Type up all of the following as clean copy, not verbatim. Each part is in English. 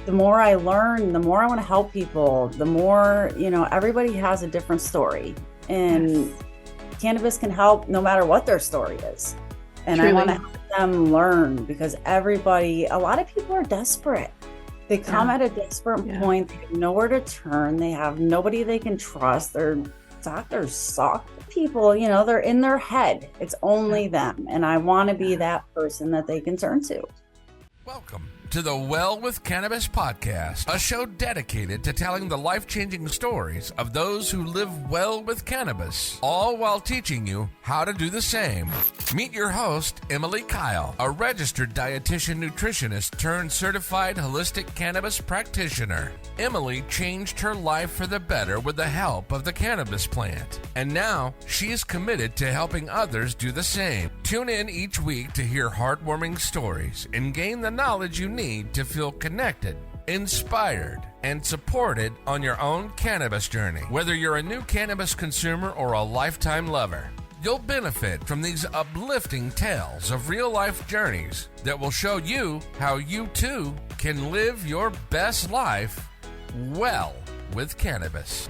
the more I learn, the more I want to help people, the more, everybody has a different story, and Yes. cannabis can help no matter what their story is. And Truly. I want to help them learn, because a lot of people are desperate. They come at a desperate point. They have nowhere to turn. They have nobody they can trust. Their doctors suck. People, they're in their head. It's only them. And I want to be that person that they can turn to. Welcome to the Well With Cannabis podcast, a show dedicated to telling the life-changing stories of those who live well with cannabis, all while teaching you how to do the same. Meet your host, Emily Kyle, a registered dietitian nutritionist turned certified holistic cannabis practitioner. Emily changed her life for the better with the help of the cannabis plant, and now she is committed to helping others do the same. Tune in each week to hear heartwarming stories and gain the knowledge you need to feel connected, inspired, and supported on your own cannabis journey. Whether you're a new cannabis consumer or a lifetime lover, you'll benefit from these uplifting tales of real-life journeys that will show you how you too can live your best life well with cannabis.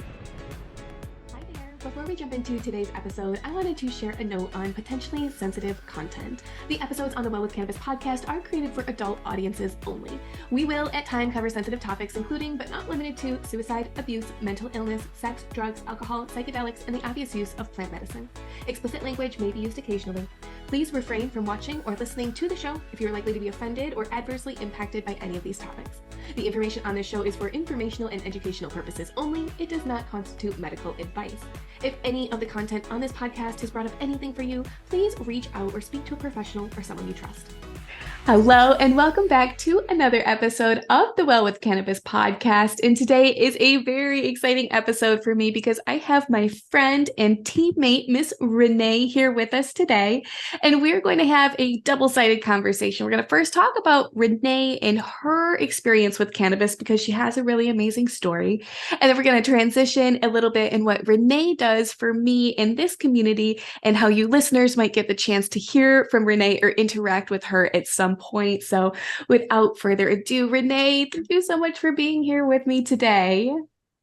Before we jump into today's episode, I wanted to share a note on potentially sensitive content. The episodes on the Well With Cannabis podcast are created for adult audiences only. We will at times cover sensitive topics, including but not limited to suicide, abuse, mental illness, sex, drugs, alcohol, psychedelics, and the obvious use of plant medicine. Explicit language may be used occasionally. Please refrain from watching or listening to the show if you're likely to be offended or adversely impacted by any of these topics. The information on this show is for informational and educational purposes only. It does not constitute medical advice. If any of the content on this podcast has brought up anything for you, please reach out or speak to a professional or someone you trust. Hello, and welcome back to another episode of the Well With Cannabis podcast. And today is a very exciting episode for me because I have my friend and teammate, Miss Renee, here with us today. And we're going to have a double-sided conversation. We're going to first talk about Renee and her experience with cannabis because she has a really amazing story. And then we're going to transition a little bit in what Renee does for me in this community and how you listeners might get the chance to hear from Renee or interact with her at some point. So without further ado, Renee, thank you so much for being here with me today.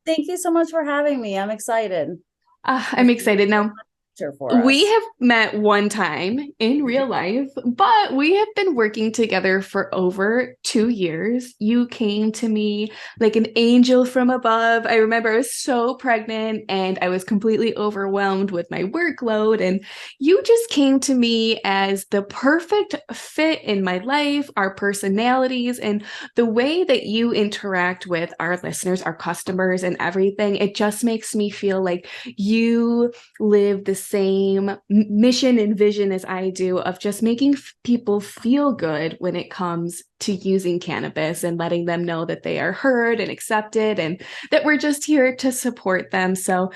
Thank you so much for having me. I'm excited. I'm excited. Now, we have met one time in real life, but we have been working together for over 2 years. You came to me like an angel from above. I remember I was so pregnant and I was completely overwhelmed with my workload. And you just came to me as the perfect fit in my life, our personalities, and the way that you interact with our listeners, our customers, and everything. It just makes me feel like you live the same mission and vision as I do of just making people feel good when it comes to using cannabis and letting them know that they are heard and accepted and that we're just here to support them. So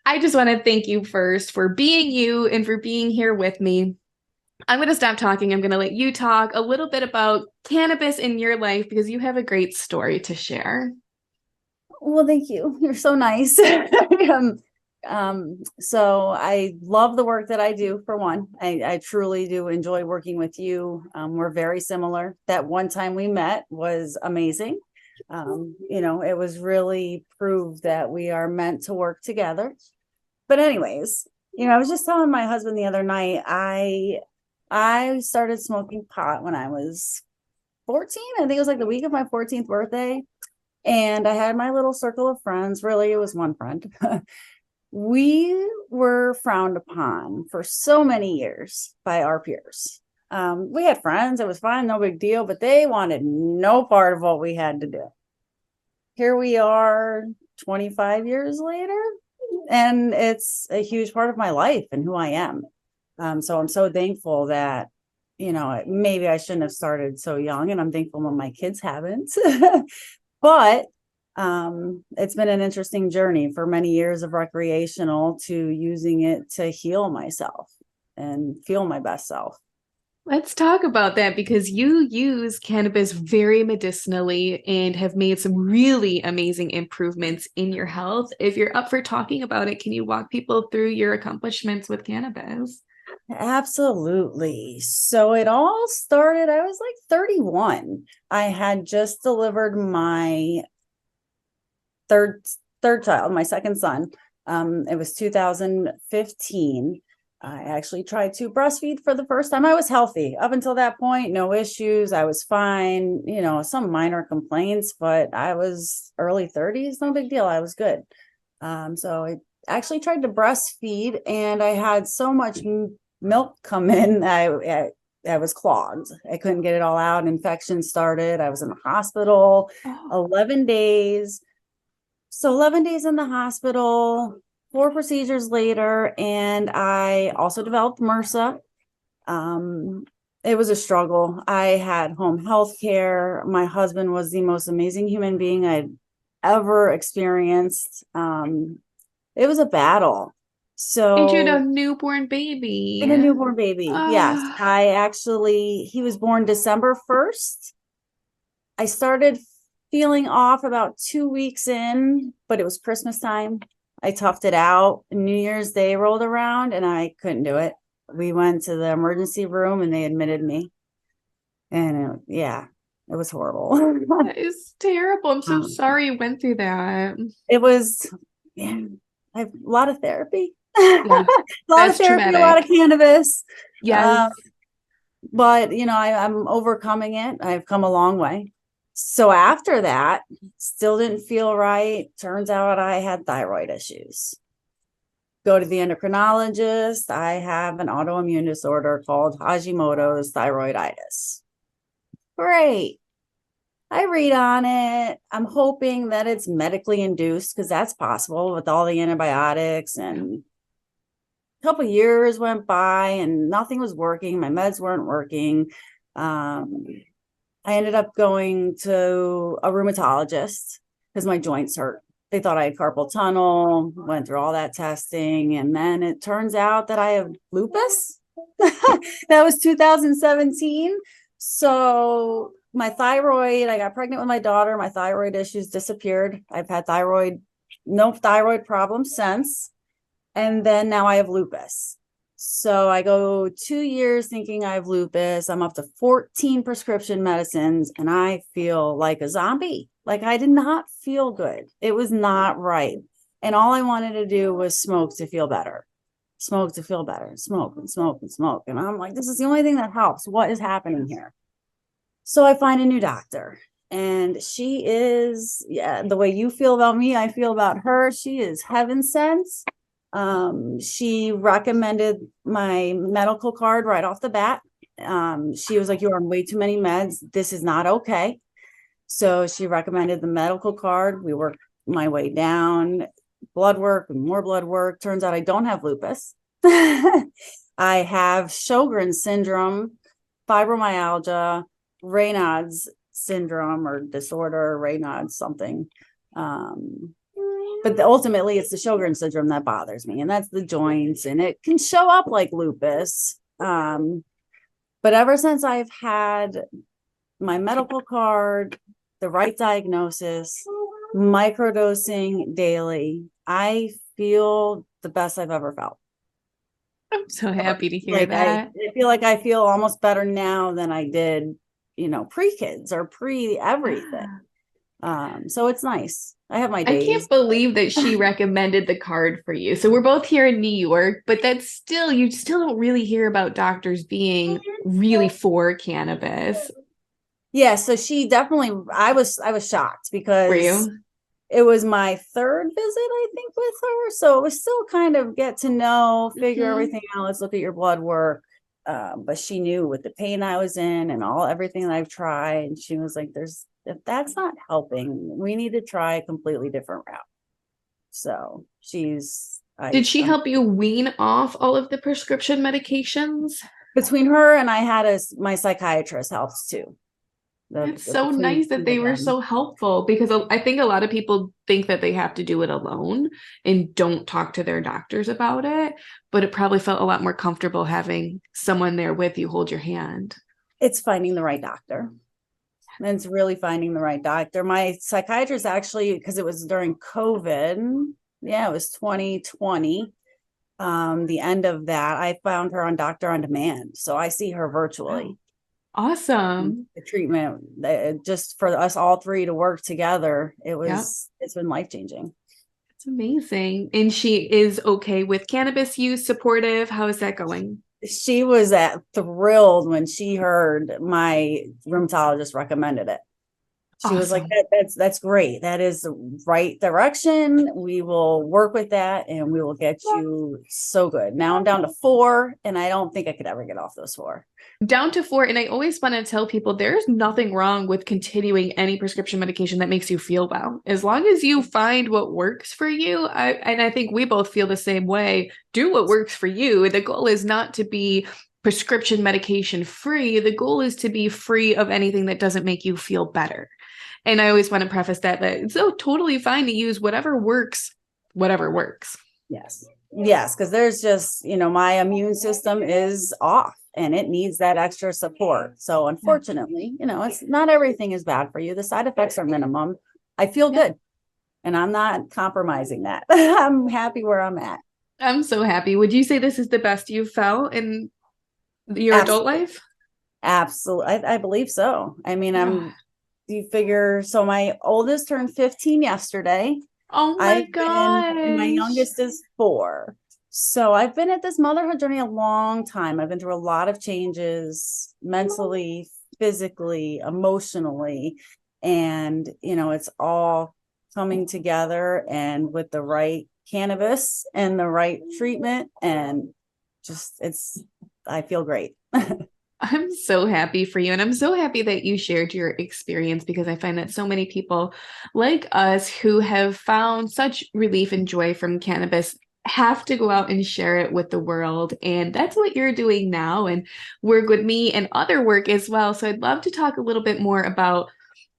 I just want to thank you first for being you and for being here with me. I'm going to stop talking. I'm going to let you talk a little bit about cannabis in your life because you have a great story to share. Well, thank you. You're so nice. So I love the work that I do. For one, I truly do enjoy working with you. We're very similar. That one time we met was amazing. It was really proved that we are meant to work together. But anyways, I was just telling my husband the other night, I started smoking pot when I was 14. I think it was like the week of my 14th birthday. And I had my little circle of friends. Really, it was one friend. We were frowned upon for so many years by our peers. We had friends. It was fine. No big deal. But they wanted no part of what we had to do. Here we are 25 years later. And it's a huge part of my life and who I am. So I'm so thankful that, maybe I shouldn't have started so young. And I'm thankful when my kids haven't. But it's been an interesting journey for many years of recreational to using it to heal myself and feel my best self. Let's talk about that because you use cannabis very medicinally and have made some really amazing improvements in your health. If you're up for talking about it, can you walk people through your accomplishments with cannabis? Absolutely. So it all started, I was like 31. I had just delivered my third child, my second son. It was 2015. I actually tried to breastfeed for the first time. I was healthy up until that point, no issues. I was fine, some minor complaints, but I was early 30s, no big deal. I was good. So I actually tried to breastfeed, and I had so much milk come in. I was clogged. I couldn't get it all out. Infection started. I was in the hospital 11 days. So 11 days in the hospital, 4 procedures later, and I also developed MRSA. It was a struggle. I had home health care. My husband was the most amazing human being I'd ever experienced. It was a battle. And you had a So newborn baby. and a newborn baby. Yes. Ah. He was born December 1st. I started feeling off about 2 weeks in, but it was Christmas time. I toughed it out. New Year's Day rolled around and I couldn't do it. We went to the emergency room and they admitted me. And it was horrible. That is terrible. I'm so sorry you went through that. It was, I have a lot of therapy. Yeah, a lot of therapy, traumatic. A lot of cannabis. Yes. But I'm overcoming it. I've come a long way. So after that, still didn't feel right. Turns out I had thyroid issues. Go to the endocrinologist. I have an autoimmune disorder called Hashimoto's thyroiditis. Great. I read on it. I'm hoping that it's medically induced because that's possible with all the antibiotics. And a couple of years went by and nothing was working. My meds weren't working. I ended up going to a rheumatologist because my joints hurt. They thought I had carpal tunnel, went through all that testing. And then it turns out that I have lupus. That was 2017. So my thyroid, I got pregnant with my daughter. My thyroid issues disappeared. I've had no thyroid problems since. And then now I have lupus. So I go 2 years thinking I have lupus. I'm up to 14 prescription medicines and I feel like a zombie. Like I did not feel good. It was not right. And all I wanted to do was smoke to feel better. Smoke to feel better. Smoke and smoke and smoke. And I'm like, this is the only thing that helps. What is happening here? So I find a new doctor. And she is, the way you feel about me, I feel about her. She is heaven sent. She recommended my medical card right off the bat. She was like, you're on way too many meds. This is not okay. So she recommended the medical card. We worked my way down, blood work and more blood work. Turns out I don't have lupus. I have Sjogren syndrome, fibromyalgia, Raynaud's syndrome or disorder, Raynaud's something. But ultimately, it's the Sjogren syndrome that bothers me, and that's the joints, and it can show up like lupus. But ever since I've had my medical card, the right diagnosis, microdosing daily, I feel the best I've ever felt. I'm so happy to hear that. I feel like I feel almost better now than I did, pre-kids or pre-everything. So it's nice. I have my days. I can't believe that she recommended the card for you. So we're both here in New York, but you still don't really hear about doctors being really for cannabis. Yeah, so she definitely, I was shocked because Were you? It was my third visit, I think, with her. So it was still kind of get to know, figure everything out. Let's look at your blood work. But she knew with the pain I was in and everything that I've tried. And she was like, if that's not helping, we need to try a completely different route. So did she help you wean off all of the prescription medications? Between her and I had my psychiatrist helps too. It's so nice that they were so helpful because I think a lot of people think that they have to do it alone and don't talk to their doctors about it. But it probably felt a lot more comfortable having someone there with you hold your hand. It's finding the right doctor. And it's really finding the right doctor. My psychiatrist actually, because it was during COVID. Yeah, it was 2020. the end of that, I found her on Doctor on Demand. So I see her virtually. Awesome. The treatment, just for us all three to work together, it's been life-changing. It's amazing. And she is okay with cannabis use, supportive. How is that going? She was thrilled when she heard my rheumatologist recommended it. She was like, that's great. That is the right direction. We will work with that and we will get you so good. Now I'm down to 4 and I don't think I could ever get off those 4. Down to 4. And I always want to tell people there's nothing wrong with continuing any prescription medication that makes you feel well. As long as you find what works for you. I think we both feel the same way. Do what works for you. The goal is not to be prescription medication free. The goal is to be free of anything that doesn't make you feel better. And I always want to preface that it's so totally fine to use whatever works. Yes. Because there's just, my immune system is off and it needs that extra support. So unfortunately, it's not everything is bad for you. The side effects are minimum. I feel good and I'm not compromising that. I'm happy where I'm at. I'm so happy. Would you say this is the best you've felt in your adult life? Absolutely. I believe so. I mean, you figure, so my oldest turned 15 yesterday. Oh my gosh. My youngest is 4. So I've been at this motherhood journey a long time. I've been through a lot of changes mentally, physically, emotionally, and, it's all coming together and with the right cannabis and the right treatment and just, I feel great. I'm so happy for you. And I'm so happy that you shared your experience because I find that so many people like us who have found such relief and joy from cannabis have to go out and share it with the world. And that's what you're doing now and work with me and other work as well. So I'd love to talk a little bit more about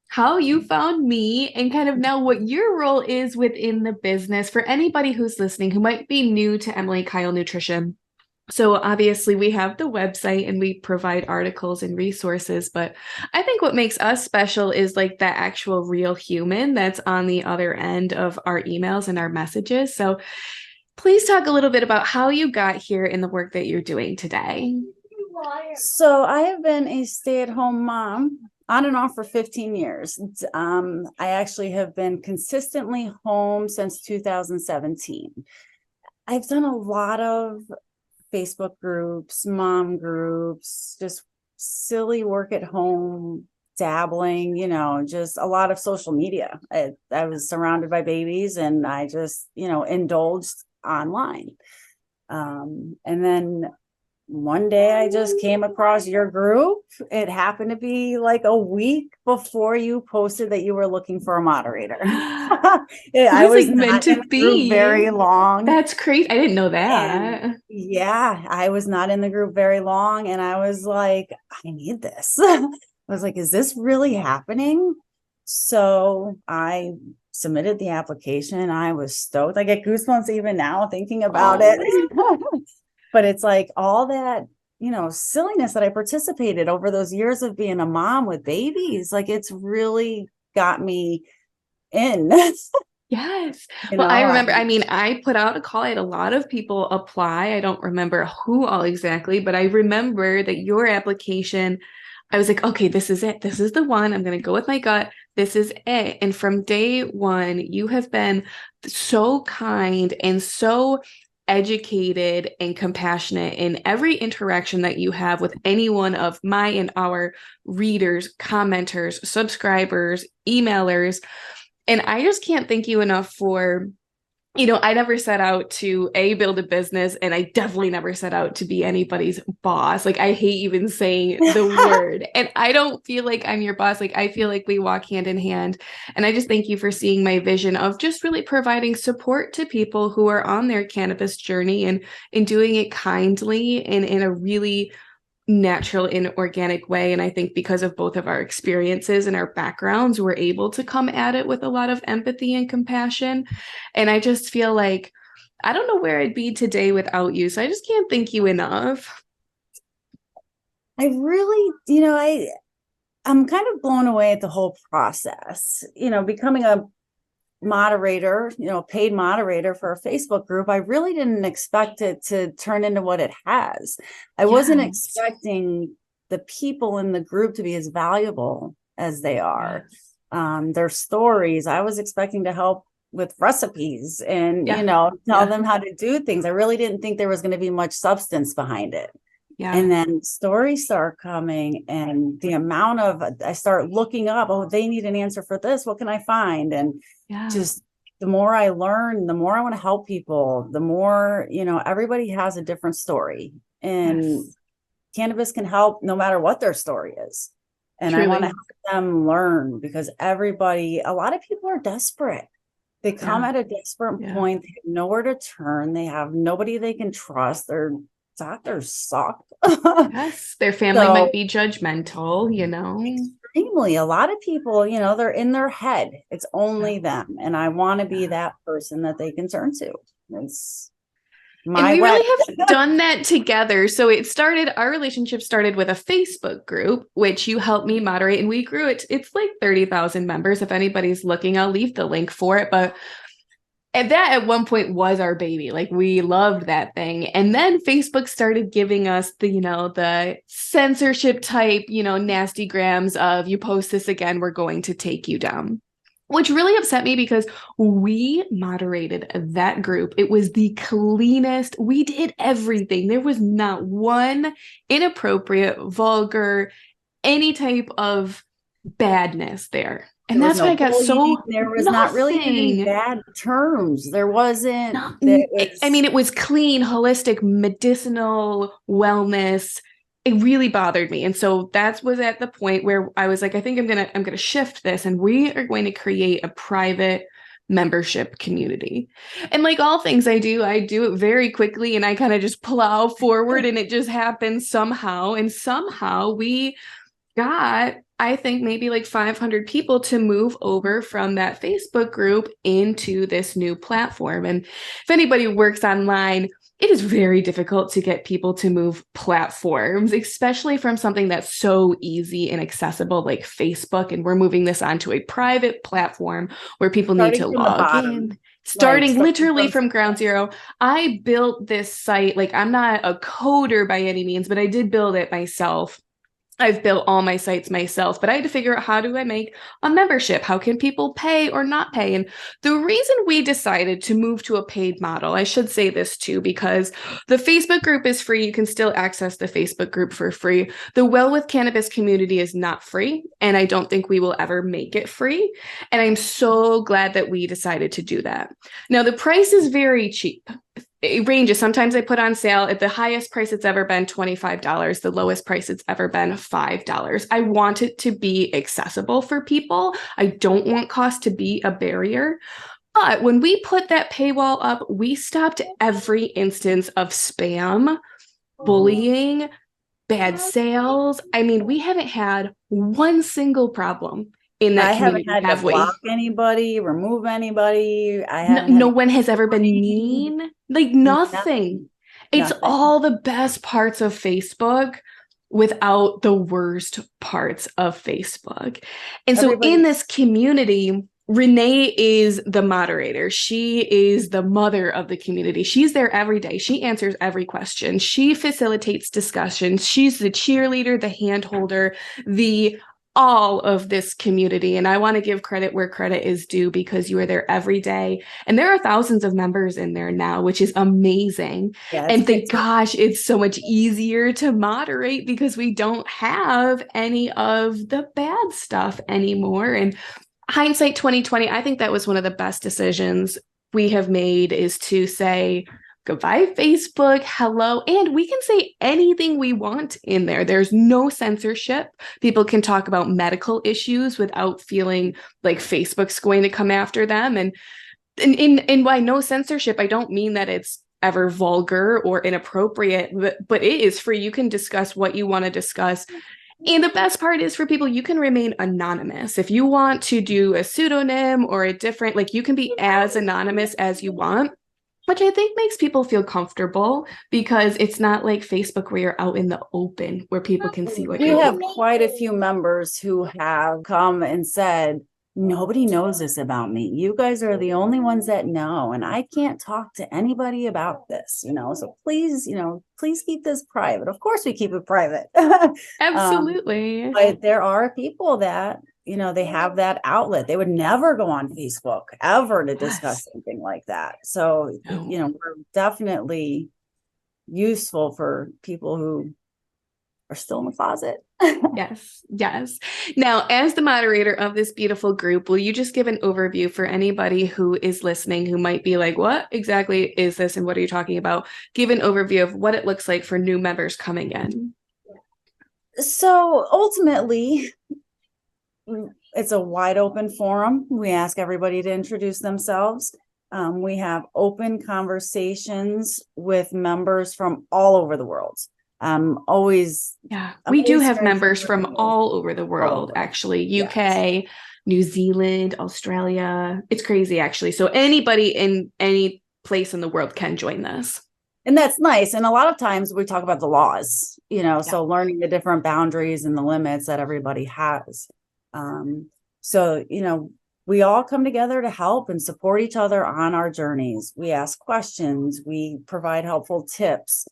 how you found me and kind of now what your role is within the business for anybody who's listening who might be new to Emily Kyle Nutrition. So obviously we have the website and we provide articles and resources, but I think what makes us special is like that actual real human that's on the other end of our emails and our messages. So please talk a little bit about how you got here in the work that you're doing today. So I have been a stay-at-home mom on and off for 15 years. I actually have been consistently home since 2017. I've done a lot of Facebook groups, mom groups, just silly work at home, dabbling, just a lot of social media. I was surrounded by babies and I just, indulged online. And then one day I just came across your group. It happened to be like a week before you posted that you were looking for a moderator. I was like meant to be very long. That's crazy. I didn't know that. And I was not in the group very long. And I was like, I need this. I was like, is this really happening? So I submitted the application. I was stoked. I get goosebumps even now thinking about it. But it's like all that, silliness that I participated over those years of being a mom with babies. Like it's really got me in. Yes. Well, I remember, I put out a call. I had a lot of people apply. I don't remember who all exactly, but I remember that your application, I was like, okay, this is it. This is the one. I'm going to go with my gut. This is it. And from day one, you have been so kind and so educated and compassionate in every interaction that you have with any one of my and our readers, commenters, subscribers, emailers. And I just can't thank you enough for, I never set out to build a business, and I definitely never set out to be anybody's boss. Like I hate even saying the word, and I don't feel like I'm your boss. Like I feel like we walk hand in hand. And I just thank you for seeing my vision of just really providing support to people who are on their cannabis journey and doing it kindly and in a really natural and organic way. And I think because of both of our experiences and our backgrounds, we're able to come at it with a lot of empathy and compassion. And I just feel like I don't know where I'd be today without you. So I just can't thank you enough. I really, I'm kind of blown away at the whole process, becoming a moderator, paid moderator for a Facebook group, I really didn't expect it to turn into what it has. I wasn't expecting the people in the group to be as valuable as they are. Their stories, I was expecting to help with recipes and, tell them how to do things. I really didn't think there was going to be much substance behind it. And then stories start coming, and the amount of, I start looking up, they need an answer for this. What can I find? And just the more I learn, the more I want to help people, the more, everybody has a different story, and cannabis can help no matter what their story is. And I want to help them learn, because a lot of people are desperate. They come at a desperate point. They have nowhere to turn. They have nobody they can trust. Their doctors suck. Their family might be judgmental, Extremely. A lot of people, they're in their head. It's only them. And I want to be that person that they can turn to. It's my and we way. really have done that together. So our relationship started with a Facebook group, which you helped me moderate, and we grew it. It's like 30,000 members. If anybody's looking, I'll leave the link for it. But that at one point was our baby. Like, we loved that thing. And then Facebook started giving us the censorship type, nasty grams of, you post this again, we're going to take you down. Which really upset me, because we moderated that group. It was the cleanest. We did everything. There was not one inappropriate, vulgar, any type of badness there. And that's why I got so, there was not really any bad terms. There wasn't. It was clean, holistic, medicinal wellness. It really bothered me. And so that was at the point where I was like, I think I'm going to shift this, and we are going to create a private membership community. And like all things I do it very quickly, and I kind of just plow forward, and it just happens somehow. And somehow we got, I think, maybe like 500 people to move over from that Facebook group into this new platform. And if anybody works online, it is very difficult to get people to move platforms, especially from something that's so easy and accessible like Facebook. And we're moving this onto a private platform where people need to log in. Starting literally from ground zero. I built this site. Like, I'm not a coder by any means, but I did build it myself. I've built all my sites myself, but I had to figure out, how do I make a membership? How can people pay or not pay? And the reason we decided to move to a paid model, I should say this too, because the Facebook group is free. You can still access the Facebook group for free. The Well With Cannabis community is not free, and I don't think we will ever make it free. And I'm so glad that we decided to do that. Now, the price is very cheap. It ranges. Sometimes I put on sale at the highest price it's ever been, $25. The lowest price it's ever been, $5. I want it to be accessible for people. I don't want cost to be a barrier. But when we put that paywall up, we stopped every instance of spam, bullying, bad sales. We haven't had one single problem in that community. I haven't had to block anybody, remove anybody. No one has ever been mean. Like, nothing. It's all the best parts of Facebook without the worst parts of Facebook. And so in this community, Renée is the moderator. She is the mother of the community. She's there every day. She answers every question. She facilitates discussions. She's the cheerleader, the hand holder, all of this community. And I want to give credit where credit is due, because you are there every day. And there are thousands of members in there now, which is amazing. And thank gosh, it's so much easier to moderate, because we don't have any of the bad stuff anymore. And hindsight 2020, I think that was one of the best decisions we have made, is to say, goodbye, Facebook. Hello. And we can say anything we want in there. There's no censorship. People can talk about medical issues without feeling like Facebook's going to come after them. And by no censorship, I don't mean that it's ever vulgar or inappropriate, but it is free. You can discuss what you want to discuss. And the best part is, for people, you can remain anonymous. If you want to do a pseudonym or a different, like, you can be as anonymous as you want, which I think makes people feel comfortable, because it's not like Facebook where you're out in the open where people can see what you're doing. We have quite a few members who have come and said, nobody knows this about me. You guys are the only ones that know, and I can't talk to anybody about this, so please, please keep this private. Of course we keep it private. Absolutely. But there are people that, they have that outlet. They would never go on Facebook ever to discuss something like that. So, we're definitely useful for people who are still in the closet. Yes. Now, as the moderator of this beautiful group, will you just give an overview for anybody who is listening who might be like, what exactly is this and what are you talking about? Give an overview of what it looks like for new members coming in. So ultimately, it's a wide open forum. We ask everybody to introduce themselves. We have open conversations with members from all over the world. We do have members from all over the world, actually. UK, yes. New Zealand, Australia. It's crazy, actually. So anybody in any place in the world can join this. And that's nice. And a lot of times we talk about the laws, so learning the different boundaries and the limits that everybody has. So, we all come together to help and support each other on our journeys. We ask questions. We provide helpful tips.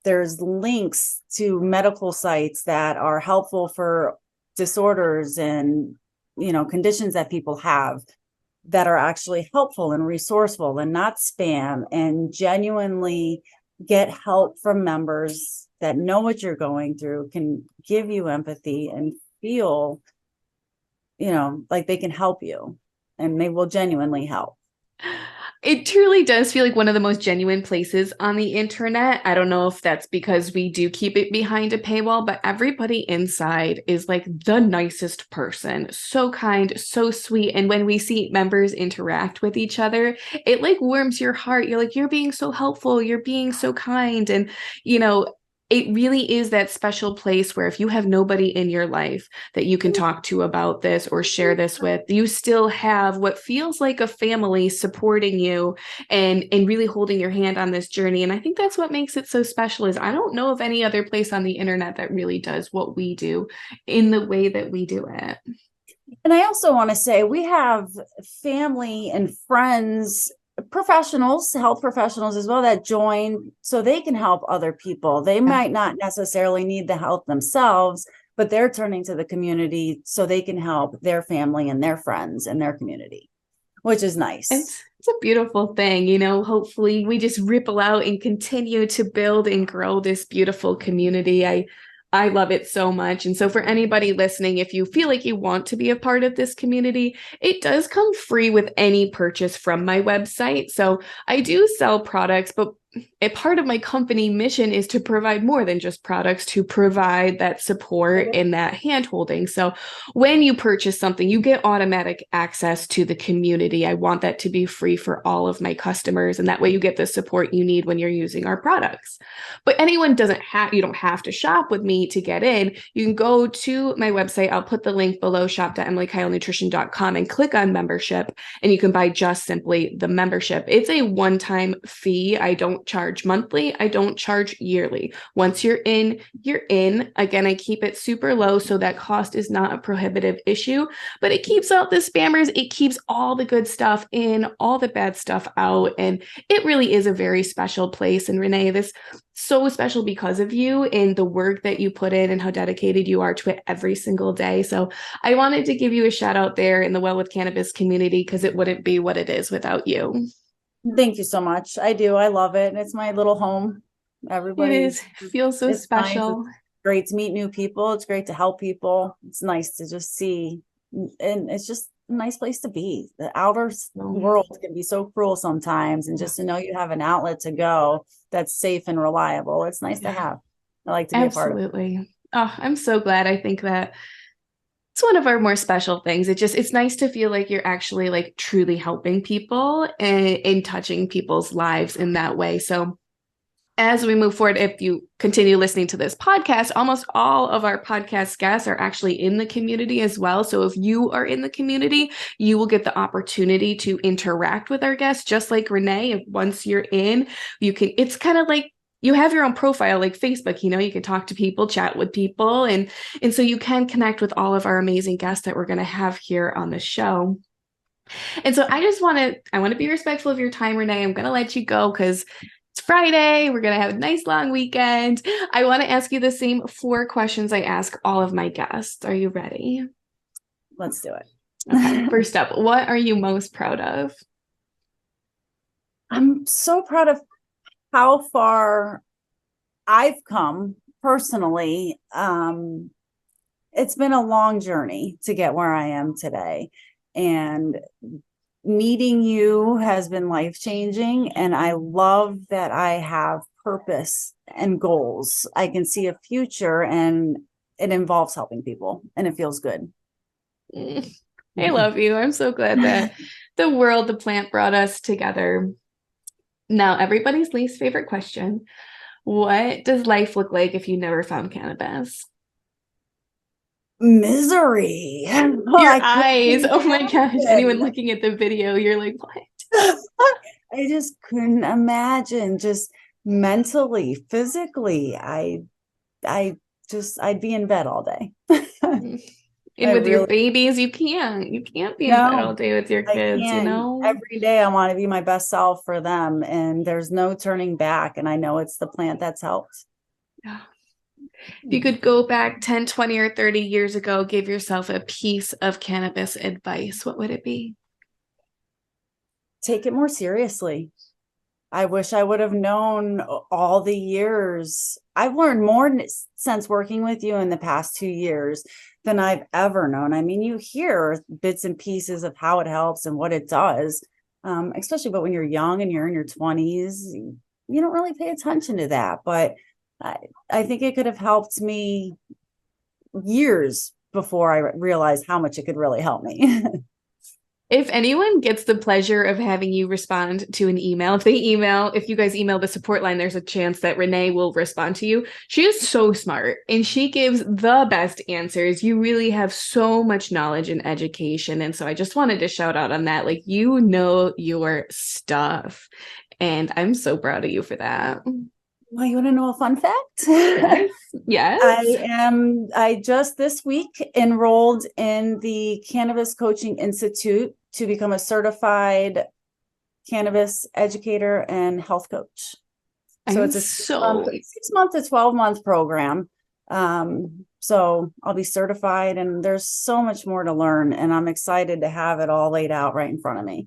There's links to medical sites that are helpful for disorders and, conditions that people have that are actually helpful and resourceful and not spam, and genuinely get help from members that know what you're going through, can give you empathy and feel, like they can help you, and they will genuinely help. It truly does feel like one of the most genuine places on the internet. I don't know if that's because we do keep it behind a paywall, but everybody inside is like the nicest person. So kind, so sweet. And when we see members interact with each other, it like warms your heart. You're like, you're being so helpful. You're being so kind. And, it really is that special place where if you have nobody in your life that you can talk to about this or share this with, you still have what feels like a family supporting you and really holding your hand on this journey. And I think that's what makes it so special. Is I don't know of any other place on the internet that really does what we do in the way that we do it. And I also want to say we have family and friends, professionals, health professionals as well, that join so they can help other people. They might not necessarily need the help themselves, but they're turning to the community so they can help their family and their friends and their community, which is nice. It's a beautiful thing. Hopefully we just ripple out and continue to build and grow this beautiful community. I love it so much. And so for anybody listening, if you feel like you want to be a part of this community, it does come free with any purchase from my website. So I do sell products, but a part of my company mission is to provide more than just products, to provide that support and that hand-holding. So when you purchase something, you get automatic access to the community. I want that to be free for all of my customers. And that way you get the support you need when you're using our products. But anyone you don't have to shop with me to get in. You can go to my website. I'll put the link below, shop.emilykylenutrition.com, and click on membership. And you can buy just simply the membership. It's a one-time fee. I don't charge monthly. I don't charge yearly. Once you're in, you're in. Again, I keep it super low so that cost is not a prohibitive issue, but it keeps out the spammers. It keeps all the good stuff in, all the bad stuff out. And it really is a very special place. And Renee, this so special because of you and the work that you put in and how dedicated you are to it every single day. So I wanted to give you a shout out there in the Well With Cannabis community, because it wouldn't be what it is without you. Thank you so much. I do. I love it. It's my little home. Everybody it feels so special. Nice. It's great to meet new people. It's great to help people. It's nice to just see, and it's just a nice place to be. The outer world can be so cruel sometimes, and just to know you have an outlet to go that's safe and reliable, it's nice to have. I like to be a part of it. Absolutely. Oh, I'm so glad. I think that it's one of our more special things. It's nice to feel like you're actually like truly helping people and touching people's lives in that way. So as we move forward, if you continue listening to this podcast, almost all of our podcast guests are actually in the community as well. So if you are in the community, you will get the opportunity to interact with our guests, just like Renee. If once you're in, you can, it's kind of like, you have your own profile like Facebook, you can talk to people, chat with people, and so you can connect with all of our amazing guests that we're going to have here on the show. And so I want to be respectful of your time, Renee. I'm going to let you go because it's Friday. We're going to have a nice long weekend. I want to ask you the same 4 questions I ask all of my guests. Are you ready? Let's do it. Okay. First up, what are you most proud of? I'm so proud of how far I've come personally. It's been a long journey to get where I am today. And meeting you has been life-changing. And I love that I have purpose and goals. I can see a future, and it involves helping people, and it feels good. I love you. I'm so glad that the plant brought us together. Now, everybody's least favorite question. What does life look like if you never found cannabis? Misery. Your eyes. Oh my gosh. Anyone looking at the video, you're like, what? I just couldn't imagine, just mentally, physically. I'd be in bed all day. And with your babies, you can't be in bed all day with your kids, Every day I want to be my best self for them, and there's no turning back. And I know it's the plant that's helped. Yeah. If you could go back 10, 20, or 30 years ago, give yourself a piece of cannabis advice, what would it be? Take it more seriously. I wish I would have known all the years. I've learned more since working with you in the past 2 years than I've ever known. I mean, you hear bits and pieces of how it helps and what it does, especially but when you're young and you're in your 20s, you don't really pay attention to that. But I think it could have helped me years before I realized how much it could really help me. If anyone gets the pleasure of having you respond to an email, if you guys email the support line, there's a chance that Renee will respond to you. She is so smart and she gives the best answers. You really have so much knowledge and education. And so I just wanted to shout out on that. Like, you know your stuff. And I'm so proud of you for that. Well, you want to know a fun fact? Yes. I just this week enrolled in the Cannabis Coaching Institute to become a certified cannabis educator and health coach. So it's a 6-month to 12-month program. So I'll be certified, and there's so much more to learn, and I'm excited to have it all laid out right in front of me.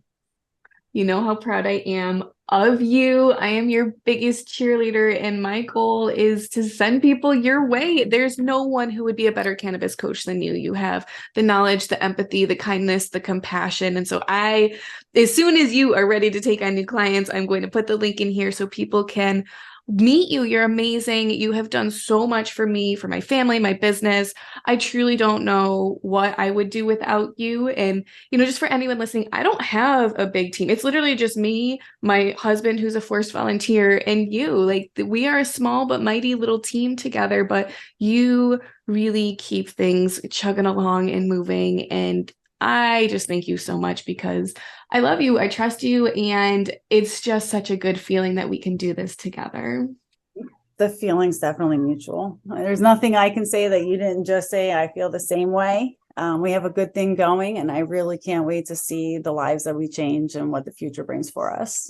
You know how proud I am of you. I am your biggest cheerleader, and my goal is to send people your way. There's no one who would be a better cannabis coach than you. You have the knowledge, the empathy, the kindness, the compassion. And so as soon as you are ready to take on new clients, I'm going to put the link in here so people can meet you. You're amazing. You have done so much for me, for my family, my business. I truly don't know what I would do without you. And, just for anyone listening, I don't have a big team. It's literally just me, my husband, who's a forced volunteer, and you. Like, we are a small but mighty little team together, but you really keep things chugging along and moving. And I just thank you so much because I love you. I trust you. And it's just such a good feeling that we can do this together. The feeling's definitely mutual. There's nothing I can say that you didn't just say. I feel the same way. We have a good thing going, and I really can't wait to see the lives that we change and what the future brings for us.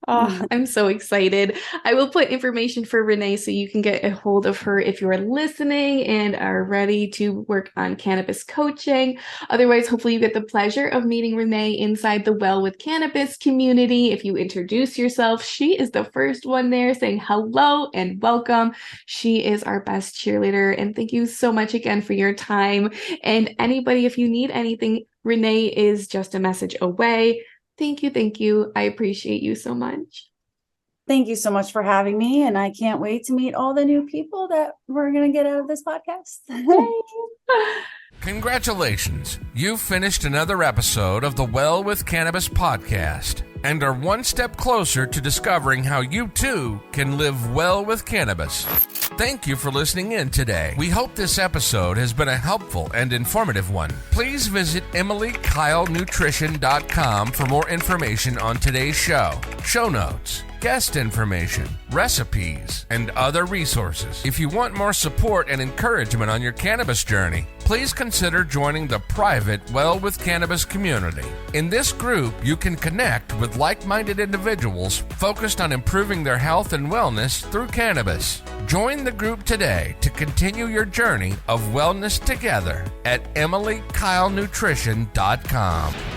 Oh, I'm so excited. I will put information for Renee so you can get a hold of her if you're listening and are ready to work on cannabis coaching. Otherwise, hopefully you get the pleasure of meeting Renee inside the Well With Cannabis community. If you introduce yourself, she is the first one there saying hello and welcome. She is our best cheerleader. And thank you so much again for your time. And anybody, if you need anything, Renee is just a message away. Thank you. Thank you. I appreciate you so much. Thank you so much for having me. And I can't wait to meet all the new people that we're going to get out of this podcast. Congratulations. You've finished another episode of the Well With Cannabis podcast and are one step closer to discovering how you too can live well with cannabis. Thank you for listening in today. We hope this episode has been a helpful and informative one. Please visit EmilyKyleNutrition.com for more information on today's show notes, guest information, recipes, and other resources. If you want more support and encouragement on your cannabis journey, please consider joining the private Well With Cannabis community. In this group, you can connect with like-minded individuals focused on improving their health and wellness through cannabis. Join the group today to continue your journey of wellness together at EmilyKyleNutrition.com.